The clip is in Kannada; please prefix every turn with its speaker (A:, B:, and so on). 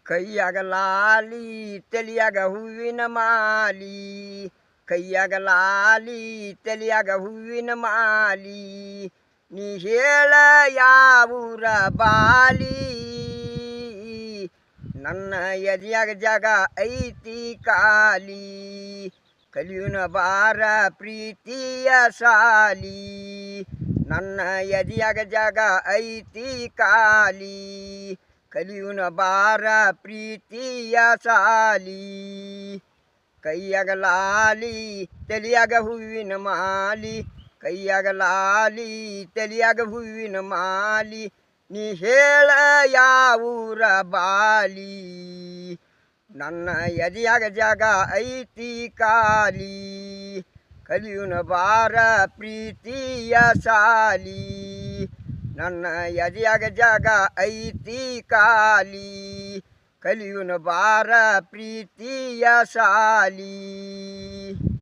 A: ಕೈಯಾಗ ಲಾಲಿ ತಲಿಯಾಗ ಹೂವಿನ ಮಾಲಿ, ಕೈಯಾಗ ಲಾಲಿ ತಲಿಯಾಗ ಹೂವಿನ ಮಾಲಿ, ನೀ ಹೇಳ ಯಾವೂರ ಬಾಲಿ, ನನ್ನ ಎದೆಯಾಗ ಜಾಗ ಐತಿ ಕಾಲಿ, ಕಲಿಯುನ ಬಾರ ಪ್ರೀತಿಯ ಸಾಲಿ, ನನ್ನ ಎದೆಯಾಗ ಜಾಗ ಐತಿ ಕಾಲಿ, ಕಲಿಯುನ ಬಾರ ಪ್ರೀತಿಯ ಸಾಲಿ, ಕೈಯಾಗ ಲಾಲಿ ತಲಿಯಾಗ ಹೂವಿನ ಮಾಲಿ, ಕೈಯಾಗ ಲಾಲಿ ತಲಿಯಾಗ ಹೂವಿನ ಮಾಲಿ, ನೀ ಹೇಳ ಯಾವೂರ ಬಾಲಿ, ನನ್ನ ಎದೆಯಾಗ ಜಾಗ ಐತಿ ಕಾಲಿ, ಕಲಿಯುನ ಬಾರ ಪ್ರೀತಿಯ ಸಾಲಿ, ನನ್ನ ಎದೆಯಾಗ ಜಾಗ ಐತಿ ಕಾಲಿ, ಕಲಿಯುನ ಬಾರ ಪ್ರೀತಿಯ ಸಾಲಿ.